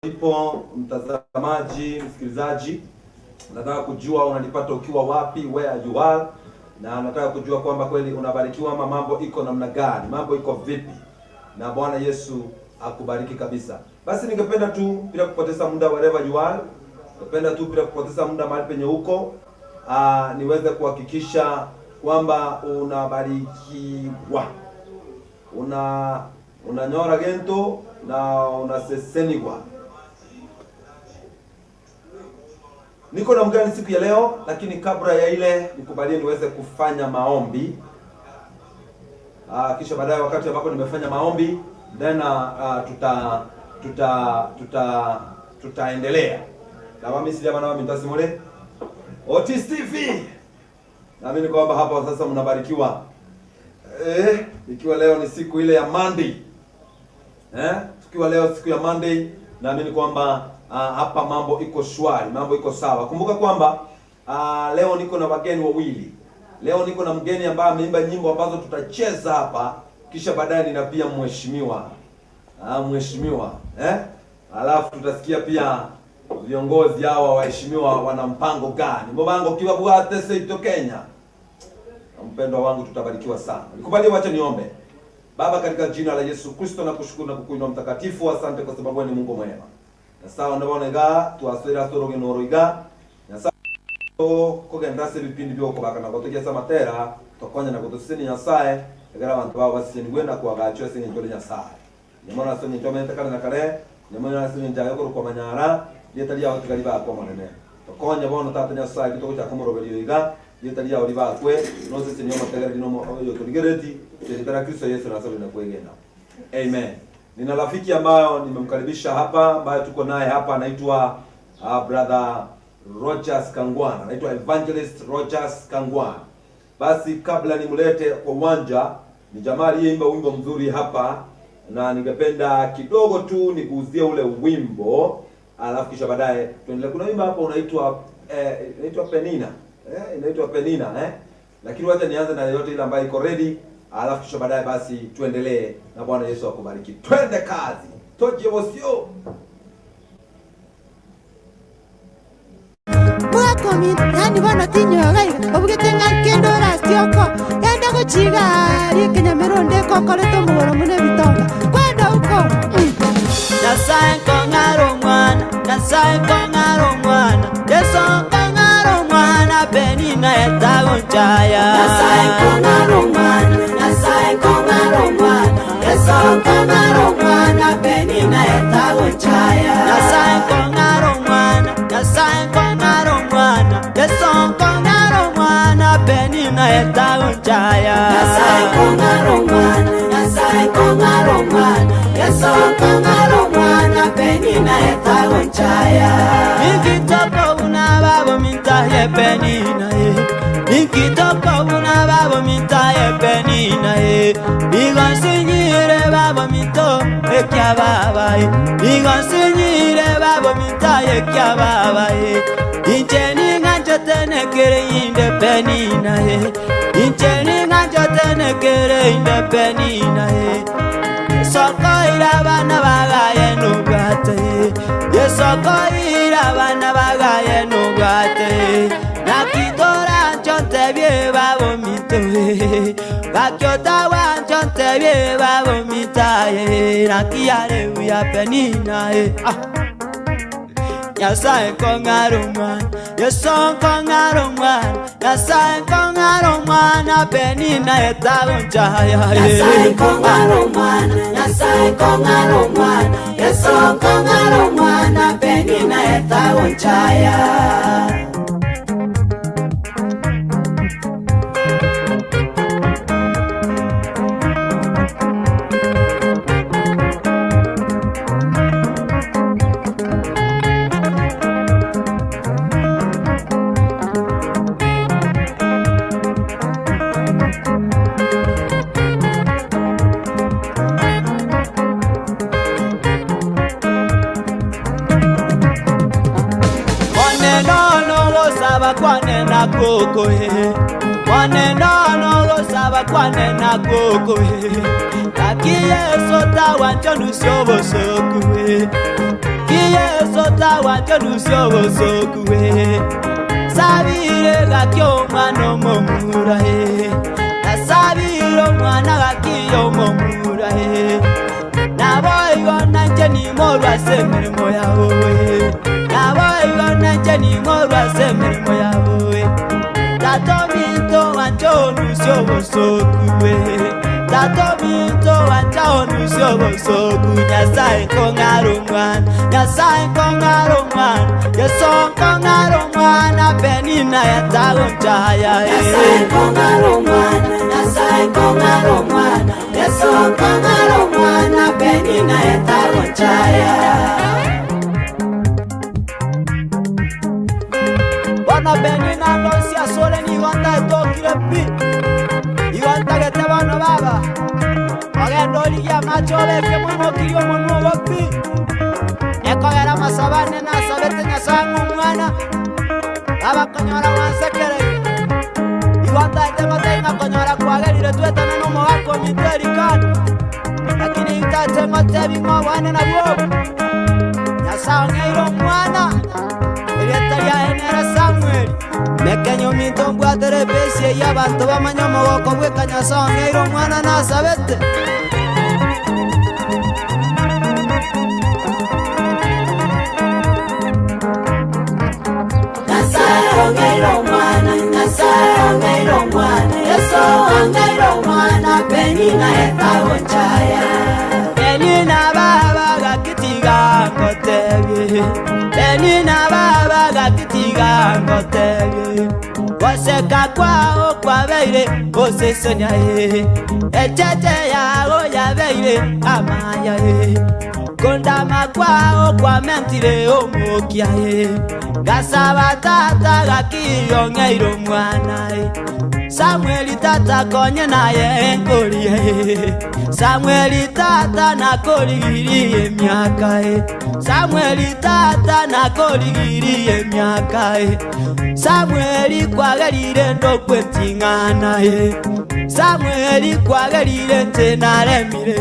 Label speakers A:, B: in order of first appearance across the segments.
A: Ipo mtazamaji, msikilizaji, nataka kujua unanipata ukiwa wapi, where you are, na nataka kujua kwamba kweli unabarikiwa ama mambo iko namna gani, mambo iko vipi, na Bwana Yesu akubariki kabisa. Basi ningependa tu bila kupoteza muda, wherever you are, ningependa tu bila kupoteza muda mahali penye huko, niweze kuhakikisha kwamba unabarikiwa, unanyora gento na unaseseniwa. Niko na mgeni siku ya leo, lakini kabla ya ile nikubalie niweze kufanya maombi. Kisha baadaye wakati ambapo nimefanya maombi, then tutaendelea. Na mimi si jamaa mimi nitasimule. Otis TV. Naamini kwamba hapa sasa mnabarikiwa. Ikiwa leo ni siku ile ya Monday. Tukiwa leo siku ya Monday, naamini kwamba hapa mambo iko shwari, mambo iko sawa. Kumbuka kwamba leo niko na wageni wawili. Leo niko na mgeni ambaye ameimba nyimbo ambazo tutacheza hapa, kisha baadaye nina pia mheshimiwa. Alafu tutasikia pia viongozi hawa waheshimiwa wana mpango gani. Mbango kiwa bwate seito Kenya. Mpendwa wangu, tutabarikiwa sana. Nikubalie, wacha niombe. Baba, katika jina la Yesu Kristo na kushukuru na kukuinua mtakatifu, asante kwa sababu ni Mungu mwema. Na sawa ndabona ga tuasira soroge noroiga. Na sawa kugenda se bipindi byo kubaka gotogia samatera tokonya na gotosini nyasaye egara abantu babo basini gwenda kwagacho sinye njole nyasaye. Nyamona sonye njomenta kana nakare, nyamona sonye njayo ko kwa manyara, yetali yaho tikali ba kwa monene. Tokonya bono tata nyasaye kitoko cha kumurobeli iga. Yetali yaho liba kwe, no se sinyo mategari no yo tuligereti, tetara Kristo Yesu na sababu na kuegena. Amen. Nina rafiki ambayo nimemkaribisha hapa, ambaye tuko naye hapa, anaitwa brother Rogers Kangwana. Anaitwa Evangelist Rogers Kangwana. Basi kabla nimlete kwa uwanja, ni jamaa aliyeimba wimbo mzuri hapa, na ningependa kidogo tu nikuuzie ule wimbo, alafu kisha baadaye tuendelee. Kuna wimbo hapa unaitwa Penina. Inaitwa Penina, Lakini wacha nianze na yote ile ambayo iko ready. Alafu kisha baadaye basi tuendelee, na Bwana Yesu akubariki. Twende kazi. Toje bosio.
B: Mwako mi yani bana tinyo gai obugete ngakendo rasioko yenda kuchigari kinyameronde kokole tomoro mune bitonga kwenda huko.
C: Nyasaye kongaro mwana, Nyasaye kongaro mwana, Yesu kongaro mwana, Penina etago nchaya.
B: Nyasaye kongaro mwana, Nyasaye kongaro mwana, Yesu kongaro mwana, Penina etago nchaya.
C: Nyasaye kongaro mwana, Nyasaye kongaro mwana, Yesu kongaro mwana, Penina etago nchaya.
B: Nyasaye kongaro mwana, Nyasaye kongaro mwana, Yesu kongaro mwana, Penina etago nchaya.
C: Nikitoko unababo mintaye Penina Nikitoko unababo mintaye Penina Bigonsinyire babo minto ekya baba Bigonsinyire babo mintaye ekya baba Incheni ngancho tenekere inde Penina Incheni ngancho tenekere inde Penina Sokoira bana bagaye nugate Yesokoira bana bagaye nugate Nakitora nchonte bie babo mito Gakyota wa nchonte bie babo mitaye Nakiyare uya Penina Nyasaye kongaro mwana, Yesu kongaro mwana, Nyasaye kongaro mwana, Penina etago nchaya.
B: Nyasaye kongaro mwana, Nyasaye kongaro mwana, Yesu kongaro mwana, Penina etago nchaya.
C: Kwane na koko Mwane nono gosaba kwane na koko Kakiye sota wanchonu syobo soku Yesu tawanjo nusio bosokuwe sabire gakyo mwana momura na sabiro mwana gakyo momura naboigo nanje ni morwa semirimo yawe naboigo nanje ni morwa semirimo yawe tato minto wanjo nusio bosokuwe tato minto wanjo nusio bosoku Nyasaye kongarumwan Nyasaye kongarumwan Yesu kongarumwan apenina yatagonjaya Nyasaye kongarumwan Nyasaye kongarumwan Yesu kongarumwan apenina yatagonjaya Wana benina ndosi asole ni wanda etokire pi Iwanta gete bano baba Agendo liya machole muno kiyo muno wapi Ekogera masabane na sabete nyasangu mwana Aba konyora wansekere Iwanta etema tenga konyora kuagerire tuetana no mwako miterikani Lakini itatenga tebingo wane na buobu Nyasangu ngeiro mwana Irietaria enera Samuel Mekenyo minto mbwatere besie y'abantu b'amanyomo goko bweka Nyasangu ngeiro mwana na sabete Ongeiro mwana, Nyasaye ongeiro mwana, Yesu ongeiro mwana, penina etagonjaya. Penina baba gakitiga ngotebi, penina baba gakitiga ngotebi. Waseka kwao kwabeire osesonya echeche yago yabeire amaya kondama kwao kwa mentire omokia gasaba tata gakiyo ngeiro mwana Samueli tata konye naye enkorie Samueli tata nakorigirie miaka Samueli tata nakorigirie miaka Samueli kwagerire ndokwetingana Samueli kwagerire ntenaremire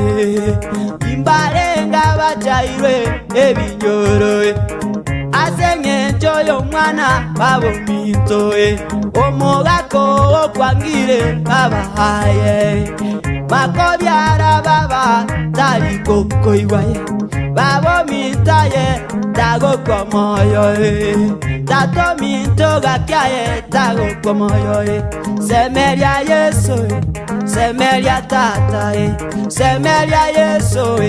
C: imbarenga bajairwe ebinyoro Asenge njoyo mwana babo mintoe omogako okwangire baba haye makobyara baba tari kokoiwaye babo mintaye tago komoyo tato minto gakyaye tago komoyo semeria Yesu semeria tata semeria Yesu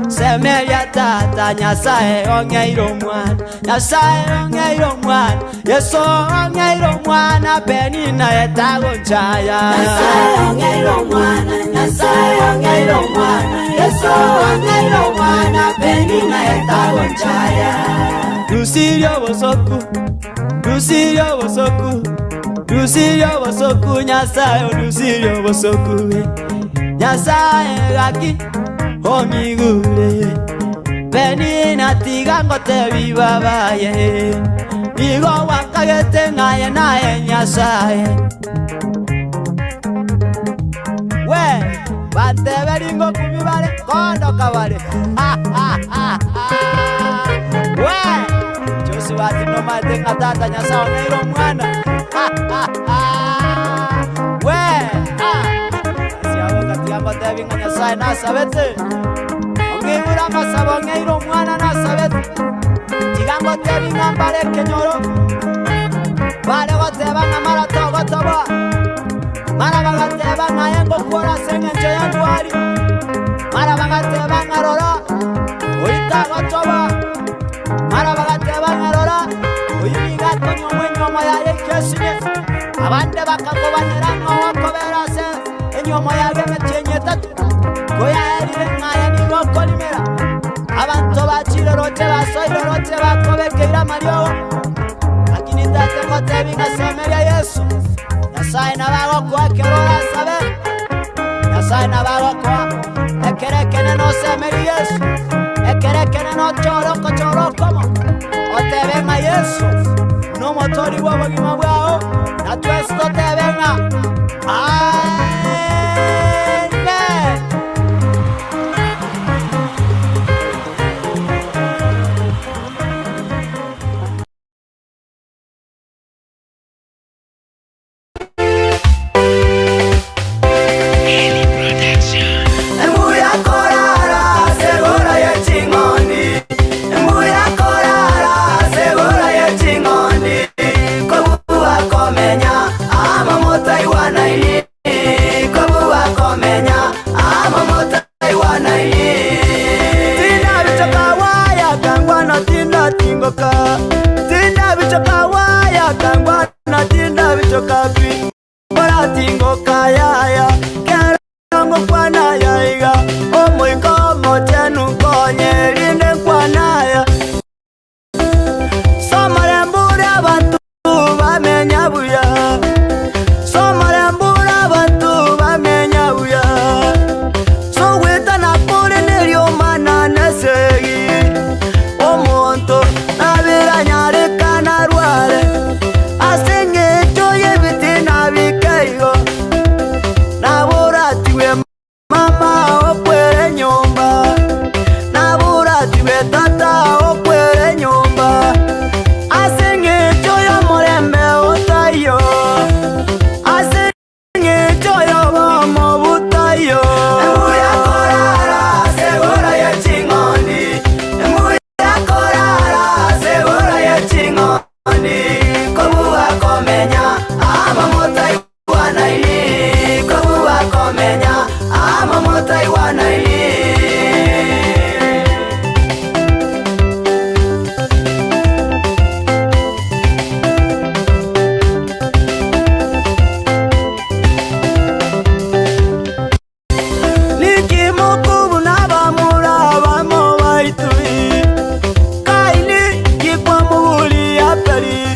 C: semeria tata Nyasaye ongeiro mwana Nyasaye ongeiro mwana Yesu ongeiro mwana penina etagonjaya Nyasaye ongeiro mwana Nyasaye ongeiro mwana Yesu ongeiro mwana penina etagonjaya Lusirio bosoku Lusirio bosoku Lusirio bosoku Nyasaye Lusirio bosoku Nyasaye gaki omigure penina tigangote bibabaye Nigo wakagete ngaye naye Nyasaye We banteberingo kubibale kondo kabale We Josi wati no mate ngatata Nyasaye ngeiro mwana We Siago katigangote binga Nyasaye nasabete Ongibura masabo ngeiro mwana nasabete Tigangote binga mbare kenyoro Bale gote banga marato gotoba Marabagate banga yengo kuora senge ncho yanduari Marabagate banga rora Uita gotoba Marabagate banga rora Uyumiga konyo mwenyo maya yekesine Abande bakako banyerango wakobera se Enyo maya gemechenye tatu Goya erire ngaya ni wako limera Abantu bachire roche basoiro roche bakobekeira mariogo Lakini tate ngote binga semeria Yesu Nyasaye nabago kwa kerora sabe Nyasaye nabago kwa Ekerekene no semeria Yesu Ekerekene no choroko mo Ote venga Yesu No motori wabo gima bwao Na tu esto te venga Amen chokapi ora tingo kayaya kerango kwana yaiga omoiko motenu konye rinde kwanaya somarembura abantu bamenya buya somarembura abantu bamenya buya sowetana kore neryo mana nesegi omonto nabiranyarikana rware asengecho yebitina bikaigo naburatiwe mama okwere nyumba naburatiwe tata okwere nyumba asengecho yomurembe utayo asengecho yobomo butayo emuya korara segura ya chingoni emuya korara segura ya chingoni kobuwa komenya ama motai wanaili kobuwa komenya ama motai wanaili Nikimukubu nabamura bamo baitui kaini kipwa muli aperi.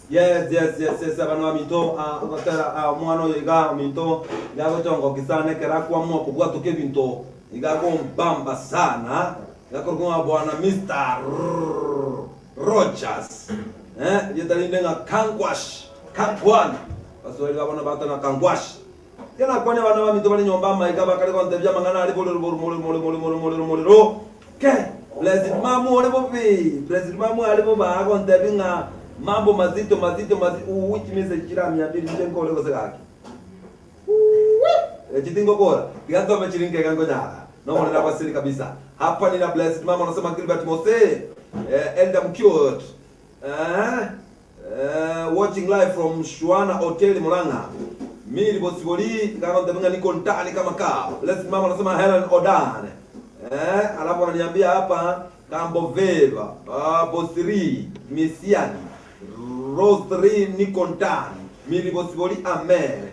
A: Yes, abantu bamito abatara mwana yiga mito yago tongo kisane kera kwa mwa kubwa tuke binto igago mbamba sana yakorwa bwana Mr. Rogers yetalindenga kangwash basori babona batana kangwash yana kwane bana bamito bali nyomba maika bakali konte bya mangana ali bolo ke president mamu ole bobi president mamu ali boba konte binga mambo mazito which means kila 200 ndengo lego segaki chitingo bora kianzo mechiringe kango nyara no mwana basiri kabisa hapa nina blessed mama anasema Gilbert Mose Elder Mcute watching live from Shuana Hotel Murang'a mili bosiboli ngano ndabanga niko ndani kama kaa blessed mama anasema Helen Odan alafu ananiambia hapa Kambo Veva Bosiri Misiani Rosary Nikontani mili bosiboli amen.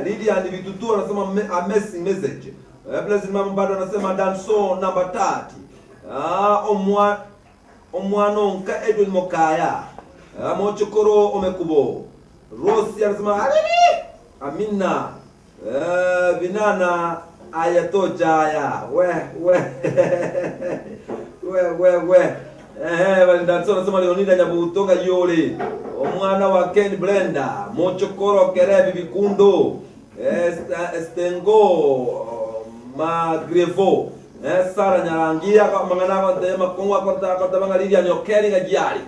A: Lydia ni vitutu anasema amazing message. Blessed mama bado anasema danso number 30. Omwano nka Edwin Mokaya. Mochokoro omekubo. Rosi anasema Amina. Vinana ayatojaya. We. Danso anasema Leonida Nyabutoka yole. Omwana wa Ken Blender, Mochokoro Kerebi Bikundo, Estengo Magrevo, Sara Nyarangia mangana kwa tema kongwa kwa banga Lydia Nyokeri ngajali.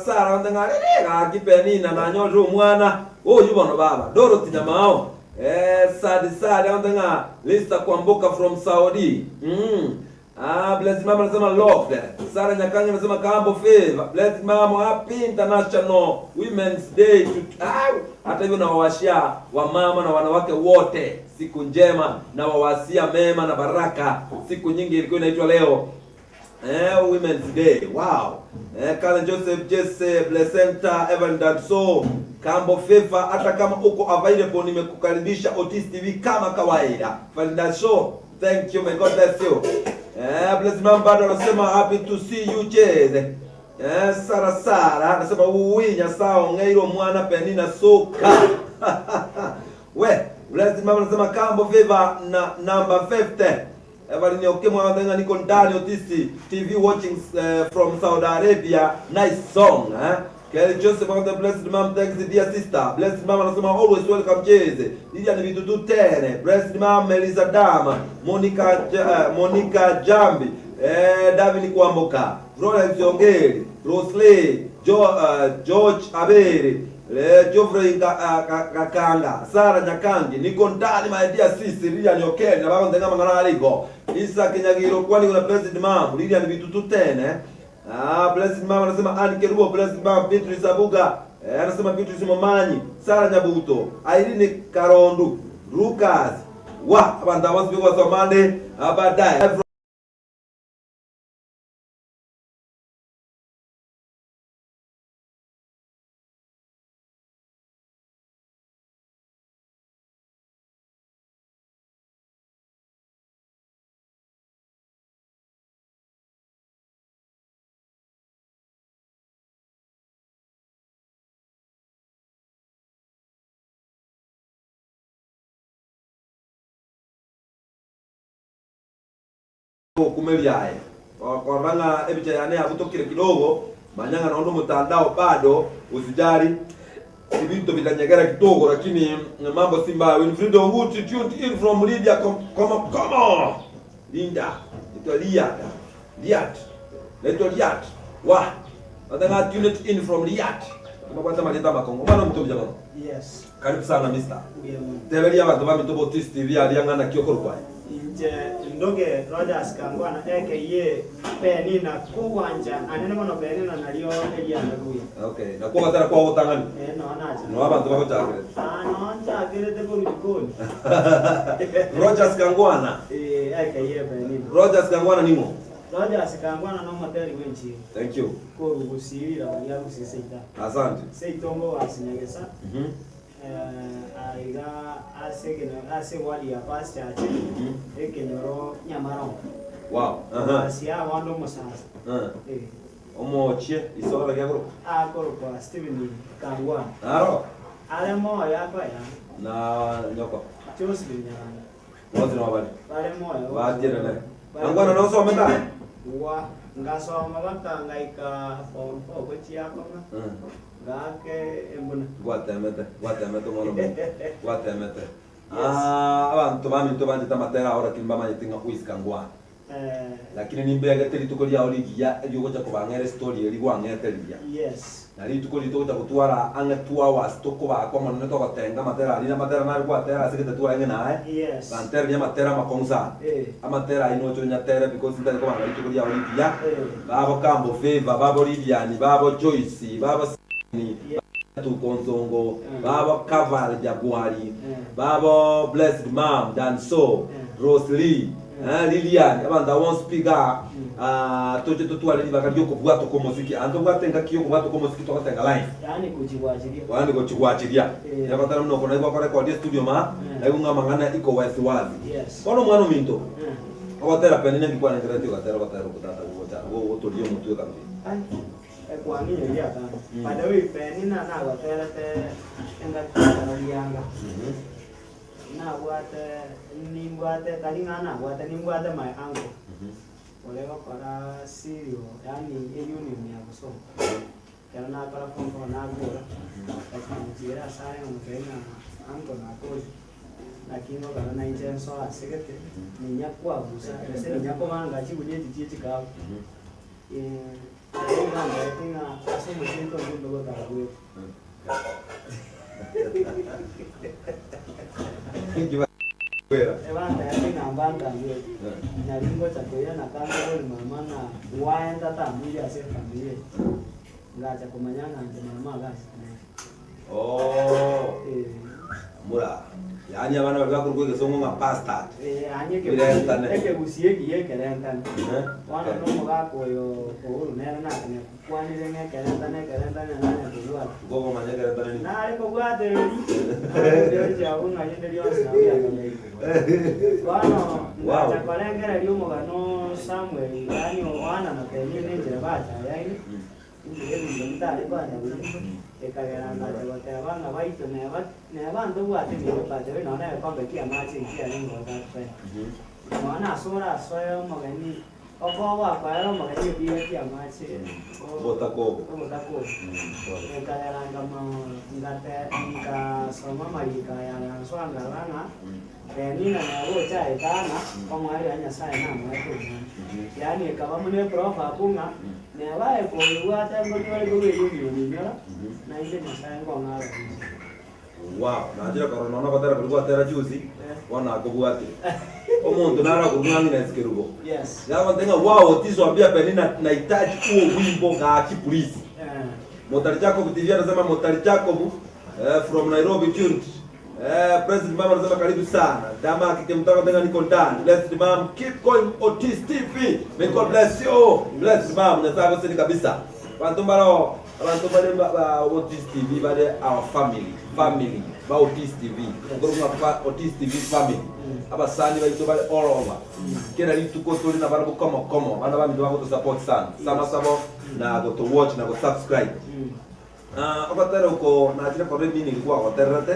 A: Sara ndanga akipenina na nyojo mwana. Yubono baba. Dorothy Nyamao. Sadi ndanga lista kwamboka from Saudi. Blessed mama anasema loved. Sara Nyakanga anasema Kambo Favor. Blessed mama happy International Women's Day. Hata hivyo na wawashia wa mama na wanawake wote siku njema na wawasia mema na baraka. Siku nyingi ilikuwa inaitwa leo Women's Day. Wow. Kalen Joseph Jesse Blessenta Evan Danso Kambo Favor, hata kama uko available nimekukaribisha Otis TV kama kawaida. Falinda show. Thank you, may God bless you. Blessed mama bado anasema happy to see you Jeze. Sara anasema uwinya sawa ngairo mwana penina soka. Blessed mama anasema Kambo Favor na number 50. Evalini okemwa wandenga niko ndani Otis TV watching from Saudi Arabia. Nice song. Kelly Joseph of the Blessed Mom, thanks the dear sister. Blessed Mom anasema always welcome Jeze. Lydia ni vitutu tene. Blessed Mom Melissa Dama, Monica Jambi, David Kwamboka, Florence Yongeri, Rosley, George Aberi, Geoffrey Kakanga, Sara Nyakangi, niko ndani my dear sister Lydia Nyokeri na baba ndenga mangana aliko. Isa Kenyagiro kwani kuna Blessed Mom, Lydia ni vitutu tene. Blessed mama anasema Anike Ruo, blessed mama Beatrice Abuga, anasema Beatrice Momanyi, Sara Nyabuto, Irene Karondu, Lucas, abantu abazwi kwa Somande, abadai. kumeliae kwa ranga ebicha yane abutokire kidogo manyanga naondo mtandao bado usijali ibintu vitanyagara kidogo lakini mambo si mbaya. Winfrido Onguti tuned in from Lydia. Come on Linda ito Liat wa nataka tuned in from Liat tunapata maleta makongo bana mtu mjama.
C: Yes,
A: Karibu sana mister.
C: yeah,
A: Tebelia abantu bamitobo Otis TV aliangana kiokoro kwa
C: inje ndoge Rogers Kangwana aka Penina kuwanja anene mono Penina nalio eliana kuya.
A: Okay, na kwa tara kwa utangani
C: No anaje
A: no abantu bako chakre
C: no chakre de ko
A: Rogers Kangwana
C: aka Penina
A: Rogers Kangwana nimo
C: Rogers Kangwana no materi wenchi.
A: Thank you
C: Ko gusirira bali yakuseseita.
A: asante
C: Seitongo wasinyagesa aiga ase wali ya pasi ache ekenyoro nyamaro.
A: Wow.
C: Asia wando musasa.
A: Omochie isora gyagro
C: Akoro kwa Steven Kangwana.
A: aro
C: Ale moyo hapa ya
A: na nyoko
C: chosi binyana.
A: wote no bali
C: Bale moyo.
A: baatire na Kangwana no so menda
C: Wa ngasoma bakangaika form 4 kwechi yako na. Ngake embona.
A: Guatemete mono Guatemete abantu bandi tamatera ahora kimba manyitinga uis Kangwana lakini nimbega teli tukolia oligia yuko cha kubangere story eli gwangetelia.
C: Yes.
A: Nari tukoli to kutwara anga 2 hours toko ba kwa mono to katenga matera ali na matera na kwa tera sikete tu anga nae.
C: Yes.
A: Banter nya matera makonza. Amatera ino cho nya tera because ndale kwa ngali tukolia oligia. Babo Kambo Favor, babo Lidiani, babo Joyce, babo ni tu Konzongo, babo Kaval Jaguari, babo Blessed Mom Danso, Rosalie, Lilian, abanda won't speak up. Toje tutu wale bakajyo kubwa to komosiki ando gwatenga kiyo kubwa to komosiki to katenga live
C: Yani kujiwajiria
A: wani kuchiwachiria yakatana mno kona kwa record studio ma ayunga mangana iko wazi wazi.
C: Yes.
A: Kono mwana minto awatera penene ngikwa na ngerati gatera kutata wo to dio mutu kambi
C: kwa nini ya kana pada we penina na watera te enga kana yanga na wate nimbwate kalinga na wate nimbwate my uncle olewa para sirio yani union ya kusoma kana na para fonfo na gora akijira sare mkenya anko na kozi lakini kana na intenso asekete ni nyakwa busa ese ni nyakwa manga chibuje titi ka nganga tinga asomo chinto ndo kwa wewe Evanta yatina mbanga ngwe. Na lingo cha koya na kanga wali mama na waenda tambuja ase familia. Ngacha kumanyanga nje mama gasi.
A: Mura. Yani abana bagakuru kwege songo nga pasta.
C: Eke gusiegi yekelentana. Wana no mugako yo ko nera na kane kwani renge kelentana na kuwa.
A: Gogo manyega tana ni.
C: Na ale ko gwa de. Ndio ja una yende dio sa ya kale. Wano ngacha kolengera dio mugano Samuel yani wana na kenye nje bacha yani. Ndio ndale bana. Ekagera ngacha batebanga baito ne bantu bwate ni bacha we nona kombe kia machi kia ningo gape. Mwana asura soyo magani okowa kwa magani dio kia machi.
A: Botako. Ekagera ngama ngate nika soma marika ya swanga lana. Nina na rocha etana kama hali anya sai na mwetu. Yani kama mune prof apunga ne bae ko yuata ngoni wale go yuni yuni na ile ni sai ngo ngara. Wow, na jira corona na batera bilikuwa tera juzi wana kubuati. Omuntu nara kunyangi na sikerugo.
C: Yes.
A: Ya wandenga wow tizo ambia penina nahitaji huo wimbo ga kipolisi. Motari Jacob TV anasema Motari Jacob from Nairobi tuned. President Mama anasema karibu sana. Dama akimtaka tena niko ndani. Blessed Mom, keep going Otis TV. May God bless you. Blessed Mom, nataka kusema kabisa. Bantu bale Otis TV bale our family ba Otis TV. Ngorunga kwa Otis TV family. Abasani baito bale all over. Kena litu ko tuli na barabu komo. Bana bami ndio to support sana. Sama sabo na go to watch na go subscribe. Akatera uko na tile kwa mimi nilikuwa kwa terate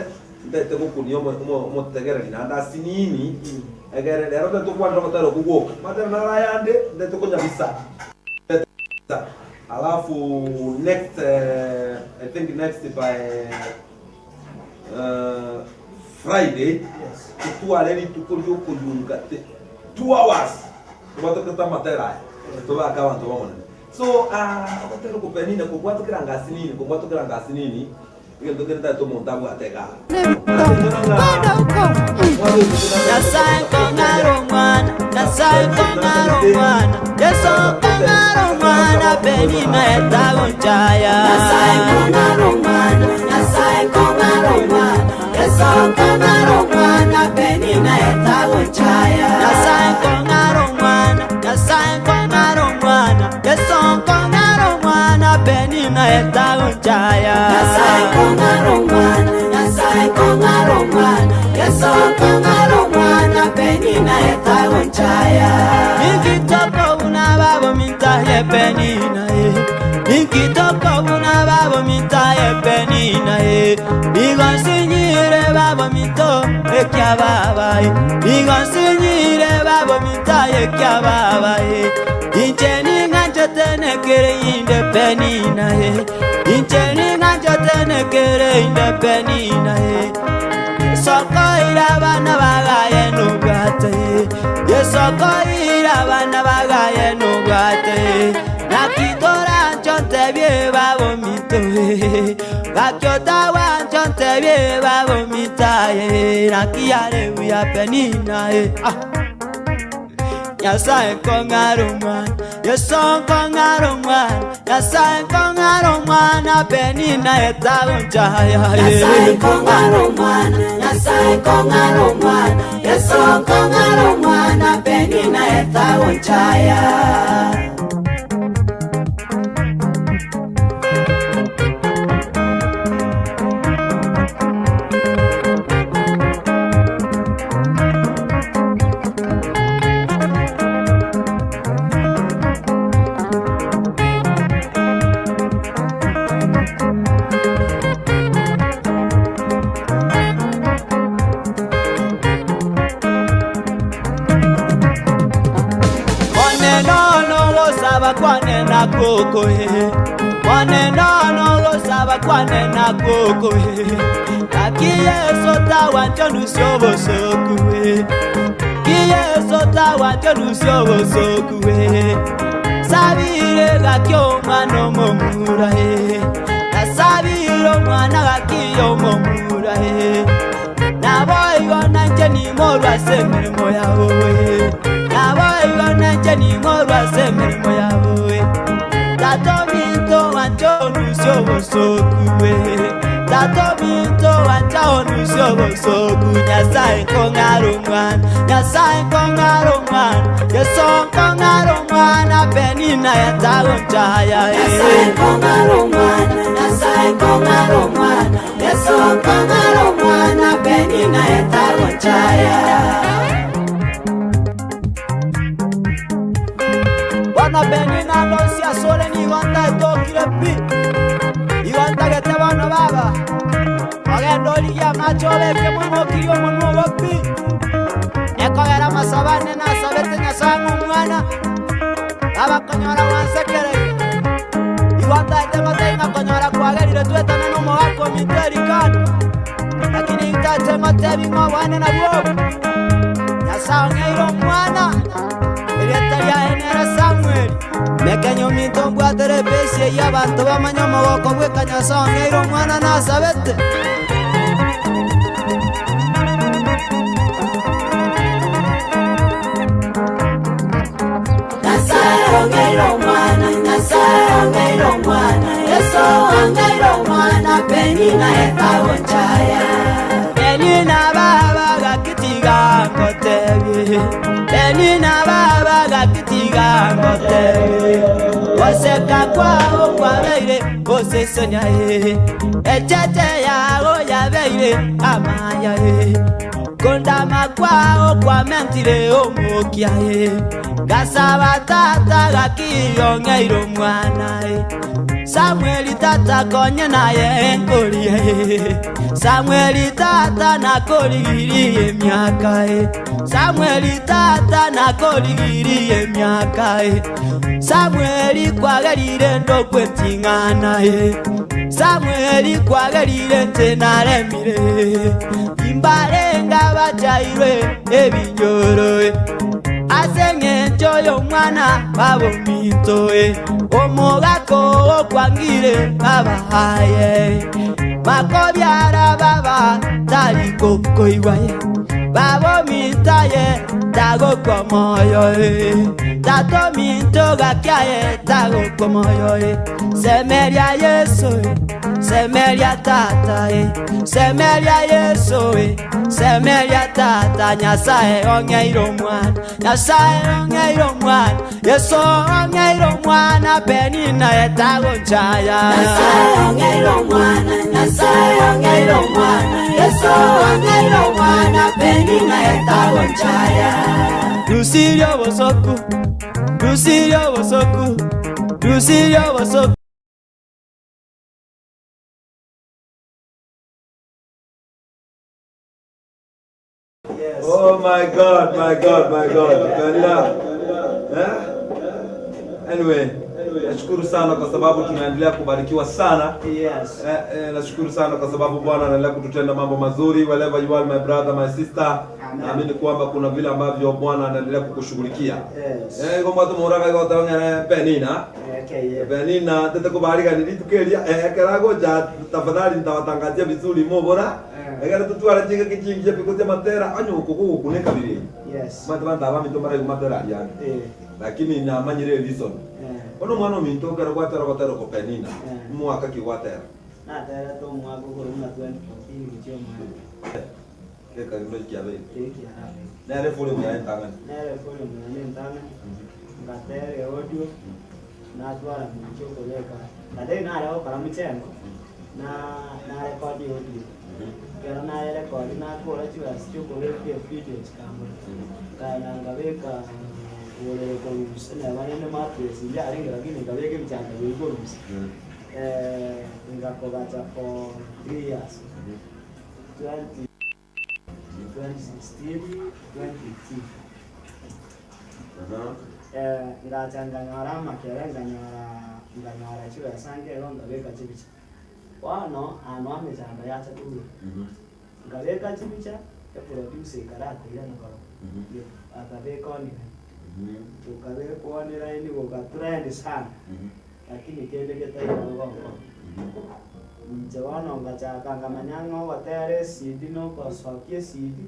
A: ndete gukunio mo tegera ni anda sinini egere lero tetu kwanda motero kuguka matera na rayande ndete kunya bisa. Alafu next I think next by Friday tutua leli tukulio kuliunga 2 hours tubatoketa matera tuba akawa ntobona so abatero kupenina kubwatu kirangasi nini kubwatu kirangasi nini iyo ndokenda to montabu ateka
C: Nasai kongaro mwana Nasai kongaro mwana Yeso kongaro mwana Penina etago nchaya Nasai kongaro mwana Nasai kongaro mwana Yeso kongaro mwana Penina etago nchaya Nasai kongaro mwana Nasai kongaro mwana Yeso kongaro mwana Penina etago nchaya Nasai kongaro mwana Nasai kongaro mwana Yeso kongaro mwana Penina etago nchaya Nikitoko unababo mintaye Penina Nikitoko unababo mintaye Penina Nigonsinyire babo minto ekya baba Nigonsinyire babo mintaye ekya baba Incheni nganjotene kere inde Penina Incheni nganjotene kere inde Penina Soko ira bana bagaye nugate Yesoko ira bana bagaye nugate Nakitora nchonte bie babo mito Gakyota wa nchonte bie babo mitaye Nakiyare uya Penina Nyasai kongaro mwana Yeso kongaro mwana Nyasai kongaro mwana Penina etago nchaya Nyasai kongaro mwana Nyasai kongaro mwana Yeso kongaro mwana Penina etago nchaya Kwane na koko Kwane no lo saba kwane na koko Kakiye sota wanchonu syobo soku Kiye sota wanchonu syobo soku Sabire gakyo mwana momura Sabire mwana gakiyo momura Naboigo nanche ni morwa semirimo yawe Naboigo nanche ni morwa semirimo yawe Tato minto wanchonu syobo soku Tato minto wanchonu syobo soku Nyasai kongaro mwana Nyasai kongaro mwana Yeso kongaro mwana Penina etago nchaya Nyasai kongaro mwana Nyasai kongaro mwana Yeso kongaro mwana Penina etago nchaya Wana Penina losi asole ni wanda etokire pi Iwanda gete bano baba Agendo liya machole ke mwengo kiyo mwengo pi Eko gara masabane na sabete nyasangu mwana Aba konyora wansekere Iwanda ete matenga konyora kuagerire tuetane numo wako miterikani Lakini itate matebi mwane na buobu Nyasangeiro mwana Irieta ya enera Samuel Mekenyo minto mbwatere besie ya bantu bamanyo mogoko bweka Nyasangeiro mwana na sabete Nyasangeiro mwana Nyasangeiro mwana Yeso angeiro mwana Penina etago nchaya Penina baba gakitiga ngotebi Penina baba gakitiga ngotebi Oseka kwao kwa beire Osesonya Echete yao ya beire Amaya kondama kwao kwa mentire omukiae gasaba tata gakiyongeiro mwana Samueli tata konye naye enkolie Samueli tata nakoligirie miaka Samueli tata nakoligirie miaka Samueli kwagerire ndokwetingana Samueli kwagerire ntenaremire imbarenga bajairwe ebinyoro asenge njoyo mwana babomito omugako okwangire babahaye makobyara baba tari kokoiwaye babomitaye tagokomoyo tatomito gakyaye tagokomoyo semeria Yesu semeria tata semeria Yesu semeria tata Nyasaye ongeiro mwana Nyasaye ongeiro mwana Yesu ongeiro mwana Penina etagonchaya Nyasaye ongeiro mwana Nyasaye ongeiro mwana Yesu ongeiro mwana Penina etagonchaya Lusirio bosoku Lusirio bosoku Lusirio bosoku
A: Yes. Oh my God, my God, my God. Anyway, nashukuru sana kwa sababu tunaendelea kubarikiwa sana.
C: Yes.
A: Nashukuru sana kwa sababu Bwana anaendelea kututenda mambo mazuri. Wherever you are, my brother, my sister. Naamini kwamba kuna vile ambavyo Bwana anaendelea kukushughulikia.
C: Yes.
A: Kama watu muraga yote wana Penina.
C: Okay.
A: Penina tete kubarika nilitukelia karago ja tafadhali nitawatangazia vizuri mbora. Egara tutwara chinga kichingia pikote matera anyo kuku kuneka bili.
C: Yes.
A: Matanda ba mitomara matera yani. Lakini na manyire reason. Ono mwana minto kara kwatara kwatara ko Penina. Mwaka kiwatera.
C: Na tera to mwaka ko na 2014 kicho mwana.
A: Keka ndio kiabe.
C: Keki arabe.
A: Na ile fule mwa ntanga.
C: Na ile fule mwa ntanga. Ngatere audio na twara mcho koleka. Ndai na leo kala mchengo. Na record audio. Kera na record na kola chwa sio koleka video kama. Kana ngabeka wale kwa usana wanene mapesi ya arenga lakini ngabeke mchanga yuko rusi. Ngakogacha for 3 years. 2016, 2018. Ngachanganyara makere nganyara chiwa sange ronda beka chibicha. Wano anwame chamba yacha tuwe. Ngabeka chibicha ya produce karate ya nakoro. Akabeka ni. Tukabeka wani raini kukatrend sana. Lakini kende keta iwa Mjawano ngachaka ngamanyango watere sidi no kwa swakie sidi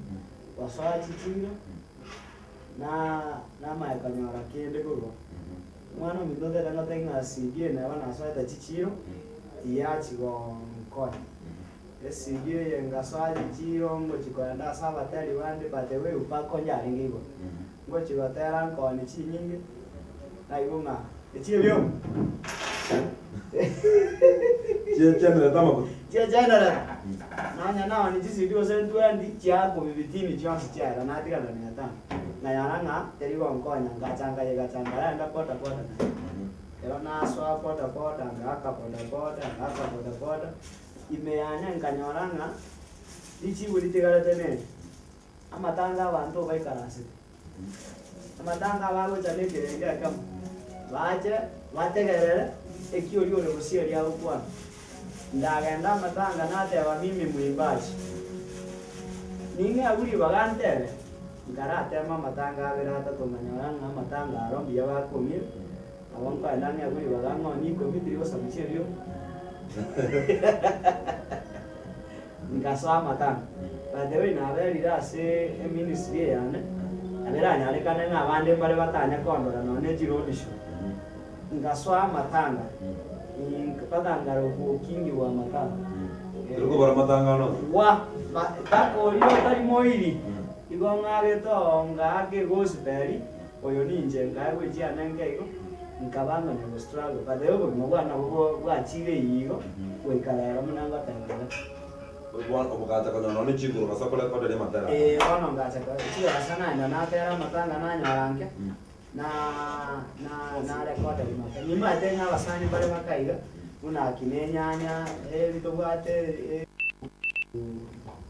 C: kwa swachi chino na maikanyora kende kulo mwana mitode ranga tenga sidi na wana swata chichiro iachi go mkono sidi yenga swachi chiro ngo chikwenda saba tari wande batewe upako njari ngigo ngo chikwatera ngo ni chinyingi na igunga echibyo
A: Chena tama.
C: Chena. Nanya nao ni jisi dio sentu ndi chako bibitini chonsi chara na atika ndani ata. Na yaranga teriwa nkonya ngachanga ye gachanga enda pota. Ero na swa pota ngaka pota. Imeanya nkanyoranga ichi ulitigara tene. Amatanga bantu baikarase. Amatanga bago chane kirenge kama. Baje bategerere ekiori ole gusio ria ukwa. Ndagenda matanga nateba mimi mwimbaji ninge aguri bagantere ngaratema matanga abera tatomanyora na matanga arombi yabakomye abonka ndani aguri bagango ni komiti yo sabicherio ngaswa matanga badewe na aberi rase ministry yana abera nyale kana na bande bare batanya kondora none jirodisho ngaswa matanga Patangaro kingi wa matanga.
A: Tuko bara matangano.
C: Wa tako yo tari moiri. Igo ngare to ngake gospel oyo ninje ngawe ji anenge iko. Nkabanga ne struggle. Padeo ko mwana ko wa chile yigo. We kala ra munanga tanga.
A: Bwana obukata kana none chiguru kasakole kwa dele matera.
C: Ono ngacha kwa chiyo asana ina na tera matanga na nyorange. Na rekoda limata. Nyuma tenga wasani bale makaiga. Una kinenyanya bitobwate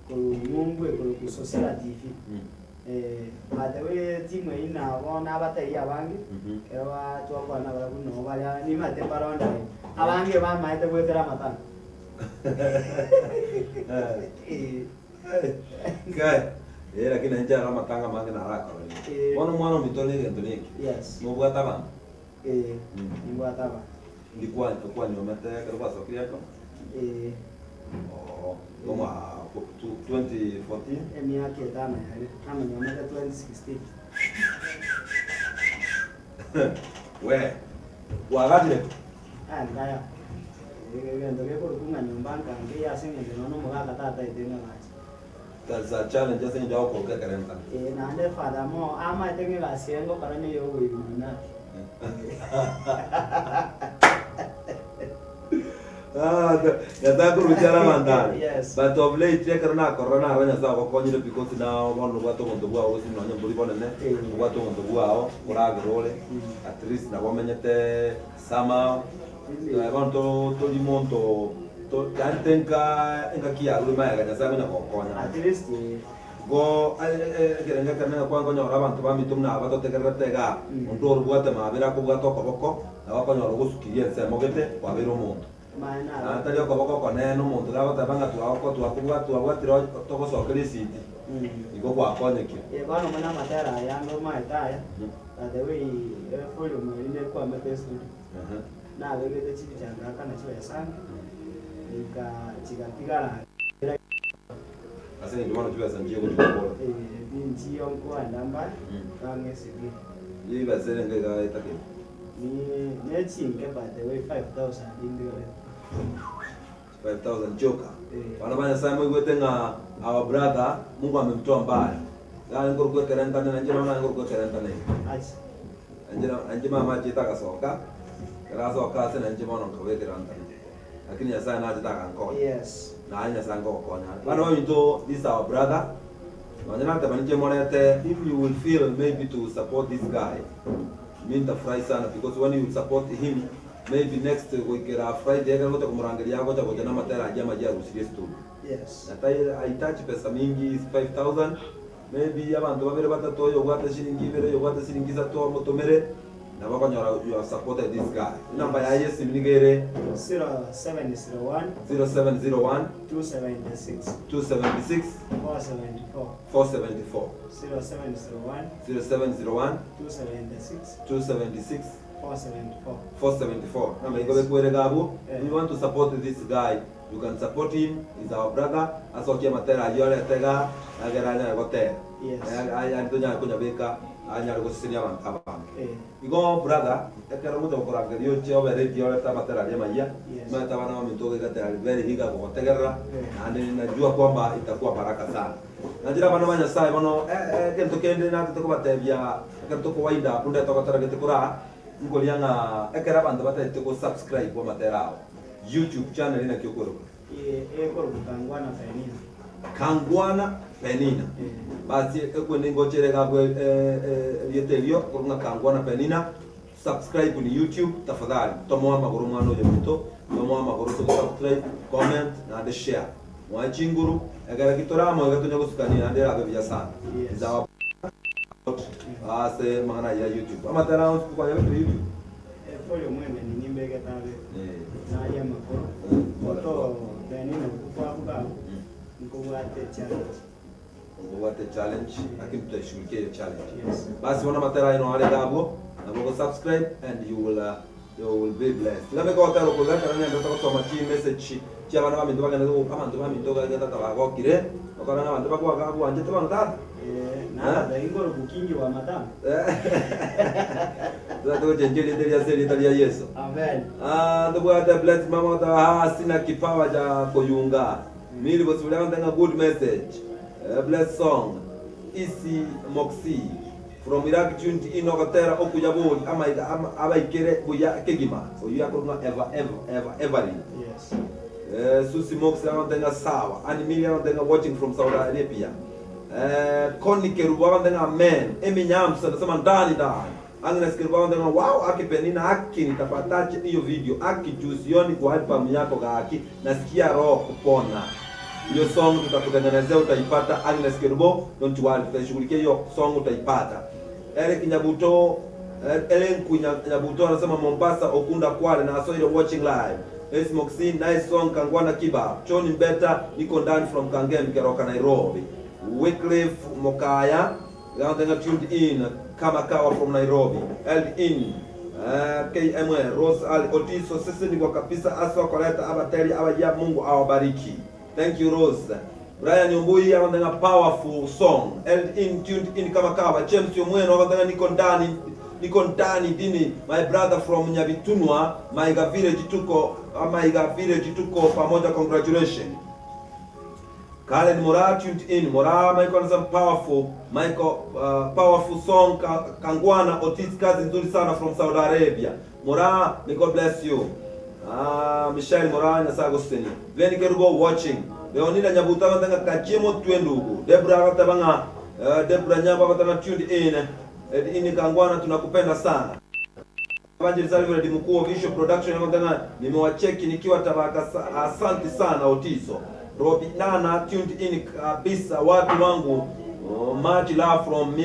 C: kunyumbwe ku society. Matewe timu ina bona abatari abangi. Era twakwana barakuno bali ni mate baronda. Abangi bamaite gwetera matanga.
A: Kai, lakini nje kama matanga mange na haraka. Mwana mitole ngento niki.
C: Yes.
A: Mubwata bana.
C: Mbwata bana.
A: Ndikwa kwa ni omete kwa sokri yako. Como 2014.
C: Miaka 5 yale. Kama ni omete 2016.
A: We. Wagati.
C: Ngaya. Ngendo ke kunga nyumbanga ngi asenge nono mugaga tata itena machi.
A: Kaza challenge asenge jawo ko ka karenta.
C: Na nde fada mo ama itenge ga siengo karane yo we na.
A: Ya kuruchara mandani.
C: Yes.
A: But of late chekarna corona aranya sa ko konyire because now ono gwato ngondo gwa osi no nyamburi bonene. Gwato ngondo gwa kora grole. At least na wamenyete sama abantu to limonto to tantenka engakia luma ya nyasa na kokonya.
C: At least
A: go gerenga kana kwa ngonya abantu bamitumna abato tekeretega ndoro bwate mabira ko bwato koboko na bakonya rogusukiye se mogete wabiro muntu.
C: Maana
A: Atali okoboko kone no muntu laba tabanga tuako tuakubwa tuabwatiro toko sokri city. Iko kwa konyeki.
C: Bano mwana matera yango maitaya. The way follow me ile kwa mapesa. Na vegete chipi changa kana chiwa sana. Nika chikapigana.
A: Asa ndio maana tuwa sanjio kwa bora.
C: Binti yonko andamba kange sibi.
A: Yeye basere ngega itake.
C: Ni nechinge by the way 5,000 ndio.
A: 5,000 joka. Wanafanya sana Mungu wetenga our brother Mungu amemtoa mbali. Yaani ngoro kwa karanta na njema na ngoro kwa karanta na.
C: Achi.
A: Njema maji itakasoka. Karasoka sana njema na kwa karanta. Lakini ya sana nataka nkonya.
C: Yes.
A: Na anya sana ngokonya. Bana wito this our brother. Wanyana tabanije monete if you will feel maybe to support this guy. Minta fry sana because when you support him maybe next week Friday ngoto kumurangalia yako cha kujana matera ajama ja rusiriye stu.
C: Yes.
A: Aitachi pesa mingi 5,000 maybe abantu babere batatu yo gwata shilingi bere yo gwata shilingi za to motomere na bakonyora you have supported this guy. Number ya yes nigere
C: 0701
A: 0701
C: 276
A: 276
C: 474
A: 474
C: 0701
A: 0701
C: 276
A: 276
C: 474
A: 474. Number iko kwere gabu. You want to support this guy, you can support him. He's our brother. Asokia matera yole tega ageranya gote.
C: Yes.
A: Aya ndonya kunya beka anya go sisinya abantu. Igo brother, ekero muto korangerio che obere yole ta matera ya maya. Mata bana mitoge gata very higa go tegera. Na najua kwamba itakuwa baraka sana. Najira bana banya sai bono kento kende na tukubatebya kento ko waida punde tokotara getekura ngolianga ekera bantu batete ko subscribe kwa materao YouTube channel ina kyokoro
C: ekoro kangwana penina
A: Kangwana Penina basi ekwende ngochere gabwe yetelio kurunga Kangwana Penina subscribe ni YouTube tafadhali tomoa maguru mwana yo mito tomoa maguru subscribe comment na de share mwa chinguru egara kitoramo egatunya gusukania ndera bya sana zawa ase mangana ya YouTube amatara kwa YouTube
C: follow mweme ni nimbege tawe na ya makoro moto benina kwa buga
A: ngowate challenge lakini tutashughulikia hiyo challenge.
C: Yes.
A: Basi wana matera ino wale gabo na go subscribe and you will be blessed. Ngabe kwa taro ko gata nanya ndota ko machine message cha bana ba mindoga ndo kama ndo ba mindoga gata tabago kire okana na ndo ba kwa gabo anje tabanga
C: na da ingoro bukingi wa madam.
A: Zato jenjeli ndelia seli talia Yesu.
C: Amen.
A: Ndo bwata bless mama ta sina kipawa cha kuyunga. Mili bosubira ndanga good message. Bless song. Isi Moxie from Iraq tuned inokatera okujabuli ama aba ikere buya kegima. So you are ever.
C: Yes.
A: Susi Mox avandenga sawa, Animili avandenga watching from Saudi Arabia, Connie Kerubu avandenga amen, Emi Nyamsa nasema ndani. Agnes Kerubu avandenga wow, aki penina aki nitapataje hiyo video, aki juzioni kwa album yako gaki, nasikia roho kupona. Hiyo song tutakutengenezea, utaipata. Agnes Kerubu, don't worry, tutashughulikia hiyo song, utaipata. Eric Nyabuto, Ellen Nyabuto anasema Mombasa, Okunda, Kwale na aso ile watching live. Moxin, nice song, Kangwana Kiba. Choni Mbeta, niko ndani from Kangemi, Keroka, Nairobi. Wycliffe Mokaya, Gandenga tuned in, Kamakawa from Nairobi. Held in, KMW, Rose Ali Otiso, sisi ni kwa kabisa, aswa koleta, abateri, abaja, Mungu awabariki. Thank you, Rose. Brian Yombui, Gandenga powerful song. Held in, tuned in, Kamakawa. James Yomweno, Gandenga niko ndani dini, my brother from Nyabitunwa, Maiga village tuko pamoja, congratulations. Kalen Mora tuned in, Mora Michael some powerful song, Kangwana Otis, kazi nzuri sana from Saudi Arabia. Mora, may God bless you. Michelle Mora Nyasagosteni. Veni Kerubo watching. Leonida Nyabuta Vatanga Kachimo Twendugu. Debra Vatabanga, Debra Nyaba Vatanga tuned in. Ini Kangwana tunakupenda sana. Evangelist Alfred mkuu wa Visual Production anataka nimewacheki nikiwa Tabaka, asante sana Otiso. Robi Nana tuned in kabisa, watu wangu, much love from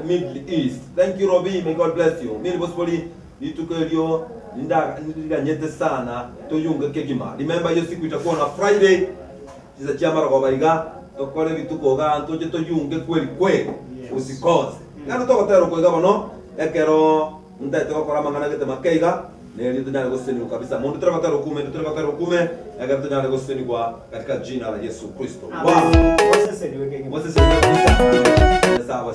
A: Middle East. Thank you Robi, may God bless you. Mimi bospoli nitukelio ndika nyete sana toyunga kegima. Remember hiyo siku itakuwa na Friday. Tiza chamara kwa baiga tokole vituko ga ntoje toyunge kweli usikose. Ngano toko tero kwa gabano ekero ndete kwa mangana gete makeiga ne ndio ndani goseni kabisa mundu tero tero kume ekero ndani goseni kwa katika jina la Yesu Kristo. Wow. Moses niweke kabisa. Sawa.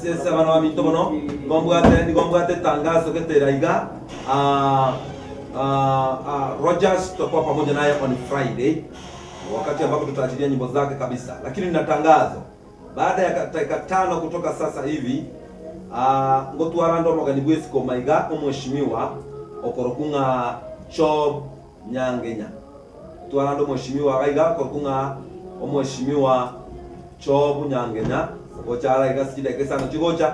A: Yes, abana wa mitobono ngombwate tangazo keteraiga Rogers tutakuwa pamoja naye on Friday wakati ambapo tutaachilia nyimbo zake kabisa, lakini nina tangazo. Baada ya dakika 5 kutoka sasa hivi ngotwarando moganibwesiko maiga umheshimiwa okorokunga Job Nyangenya twarando mheshimiwa gaiga okorokunga umheshimiwa Job Nyangenya gochara igasida kesana chigocha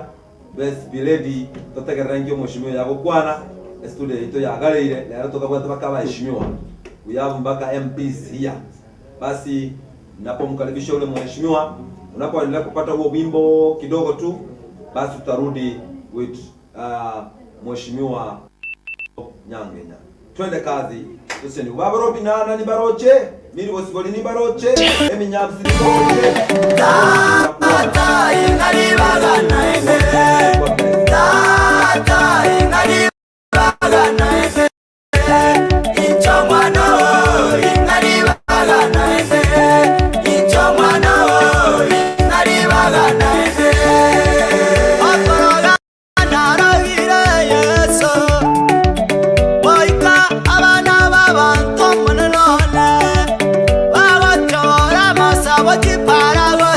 A: best biledi totegerangi mheshimiwa yako kwana studio ito ya galeire lero tukabwata bakaba heshimiwa uyavu mpaka MPs here. Basi napomkaribisha ule mheshimiwa, unapoendelea kupata huo wimbo kidogo tu, basi tutarudi with mheshimiwa Nyangenya. Twende kazi. Tuseni babaro binana ni baroche, miri bosiboli ni baroche, emi nyabsi ni baroche. Ta ingari bagana ene.